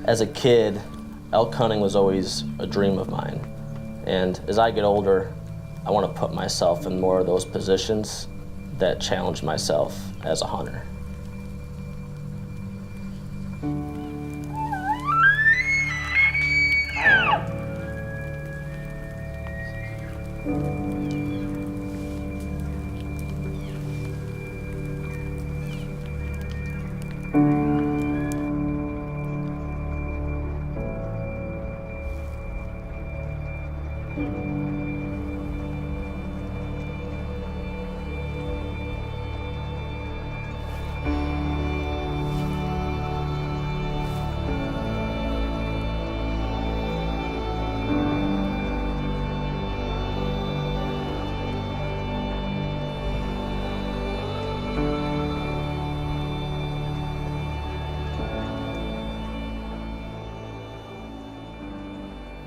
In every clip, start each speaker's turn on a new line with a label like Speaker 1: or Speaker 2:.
Speaker 1: As a kid, elk hunting was always a dream of mine. And as I get older, I want to put myself in more of those positions that challenge myself as a hunter.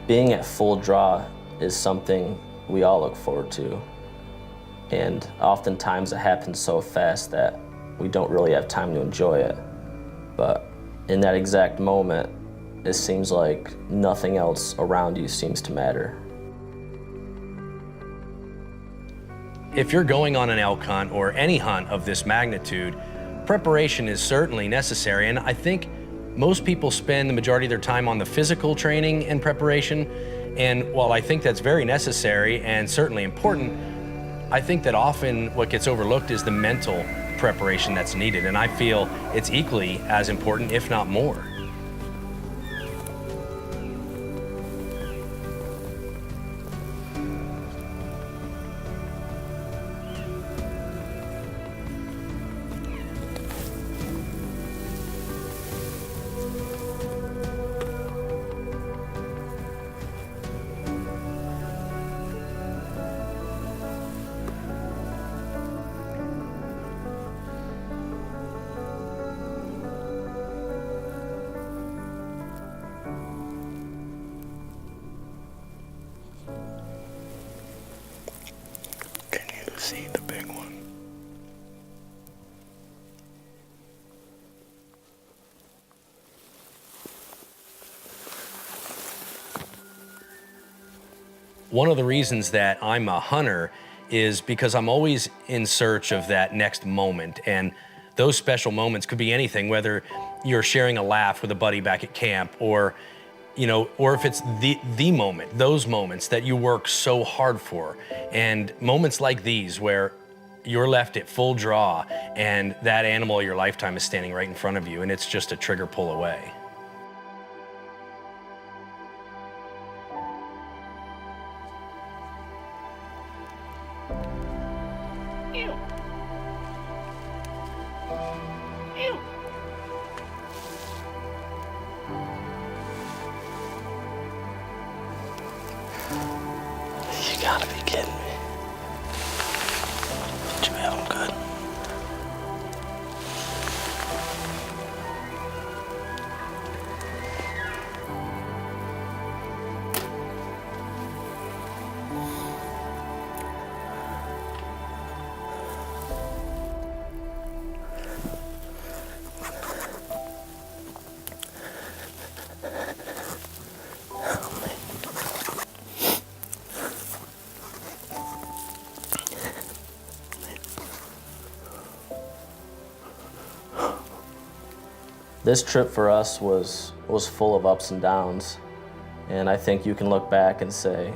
Speaker 1: Being at full draw is something we all look forward to. And oftentimes it happens so fast that we don't really have time to enjoy it. But in that exact moment, it seems like nothing else around you seems to matter.
Speaker 2: If you're going on an elk hunt or any hunt of this magnitude, preparation is certainly necessary. And I think most people spend the majority of their time on the physical training and preparation. And while I think that's very necessary and certainly important, I think that often what gets overlooked is the mental preparation that's needed. And I feel it's equally as important, if not more.
Speaker 3: See the big one.
Speaker 2: One of the reasons that I'm a hunter is because I'm always in search of that next moment. And those special moments could be anything, whether you're sharing a laugh with a buddy back at camp, or or if it's the moment, those moments that you work so hard for. And moments like these where you're left at full draw and that animal of your lifetime is standing right in front of you and it's just a trigger pull away.
Speaker 3: You gotta be kidding me. Did you have him good?
Speaker 1: This trip for us was full of ups and downs, and I think you can look back and say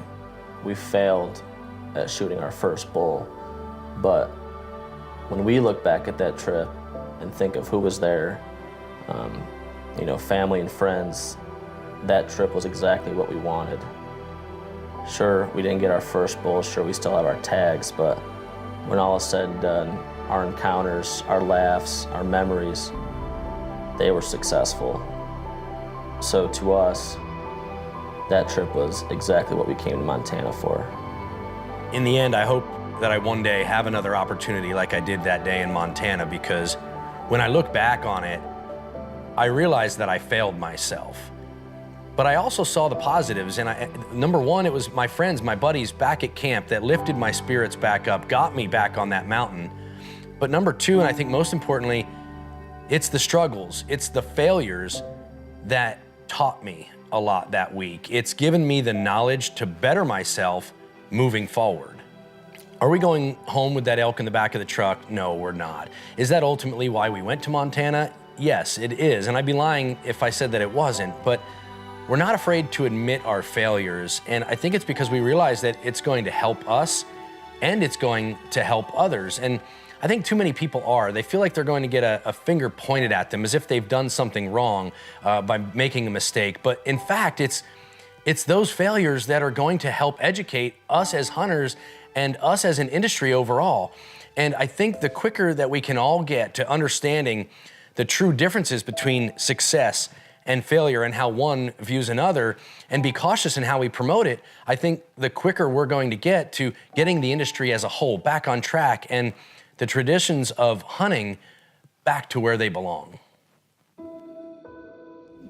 Speaker 1: we failed at shooting our first bull. But when we look back at that trip and think of who was there, family and friends, that trip was exactly what we wanted. Sure, we didn't get our first bull, sure, we still have our tags, but when all is said and done, our encounters, our laughs, our memories, they were successful. So to us, that trip was exactly what we came to Montana for.
Speaker 2: In the end, I hope that I one day have another opportunity like I did that day in Montana, because when I look back on it, I realized that I failed myself. But I also saw the positives, and number one, it was my friends, my buddies back at camp that lifted my spirits back up, got me back on that mountain. But number two, and I think most importantly, it's the struggles, it's the failures that taught me a lot that week. It's given me the knowledge to better myself moving forward. Are we going home with that elk in the back of the truck? No, we're not. Is that ultimately why we went to Montana? Yes, it is, and I'd be lying if I said that it wasn't, but we're not afraid to admit our failures, and I think it's because we realize that it's going to help us and it's going to help others. And I think too many people are. They feel like they're going to get a finger pointed at them as if they've done something wrong by making a mistake. But in fact, it's those failures that are going to help educate us as hunters and us as an industry overall. And I think the quicker that we can all get to understanding the true differences between success and failure and how one views another, and be cautious in how we promote it, I think the quicker we're going to get to getting the industry as a whole back on track and the traditions of hunting back to where they belong.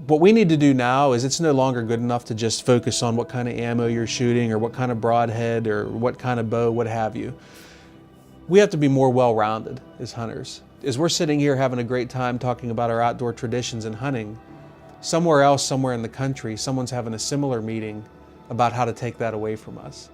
Speaker 4: What we need to do now is it's no longer good enough to just focus on what kind of ammo you're shooting or what kind of broadhead or what kind of bow, what have you. We have to be more well-rounded as hunters. As we're sitting here having a great time talking about our outdoor traditions and hunting, somewhere else, somewhere in the country, someone's having a similar meeting about how to take that away from us.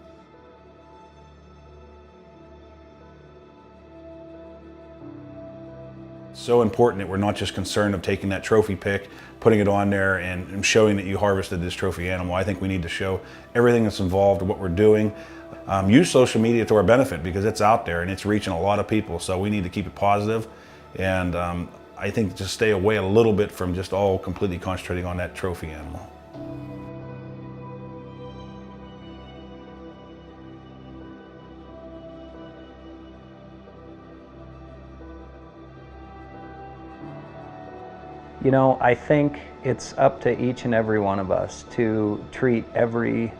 Speaker 5: So important that we're not just concerned of taking that trophy pick, putting it on there and showing that you harvested this trophy animal. I think we need to show everything that's involved in what we're doing. Use social media to our benefit because it's out there and it's reaching a lot of people. So we need to keep it positive, and I think just stay away a little bit from just all completely concentrating on that trophy animal.
Speaker 6: You know, I think it's up to each and every one of us to treat every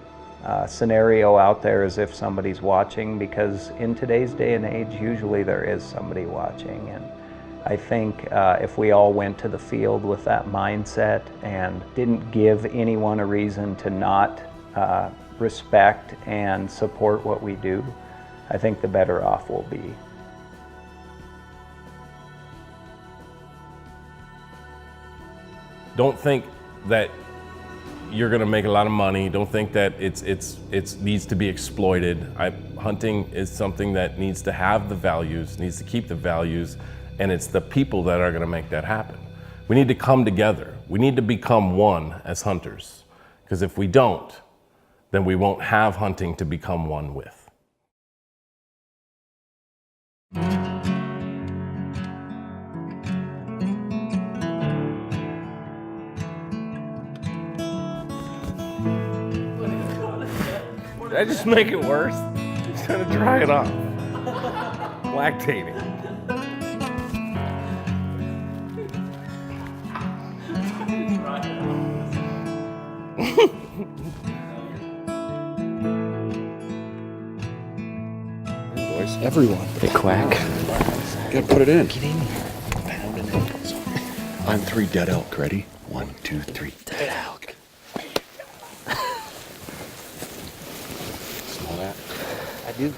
Speaker 6: scenario out there as if somebody's watching, because in today's day and age, usually there is somebody watching. And I think if we all went to the field with that mindset and didn't give anyone a reason to not respect and support what we do, I think the better off we'll be.
Speaker 7: Don't think that you're going to make a lot of money. Don't think that it needs to be exploited. Hunting is something that needs to have the values, needs to keep the values, and it's the people that are going to make that happen. We need to come together. We need to become one as hunters, because if we don't, then we won't have hunting to become one with. Did I just make it worse? He's trying to dry it off. Lactating.
Speaker 8: Everyone.
Speaker 3: Hey, Quack.
Speaker 8: Gotta put it in.
Speaker 3: Get in here. Pounding it. On 3, dead elk. Ready? 1, 2, 3. Dead elk.
Speaker 8: Smell that?
Speaker 3: I do.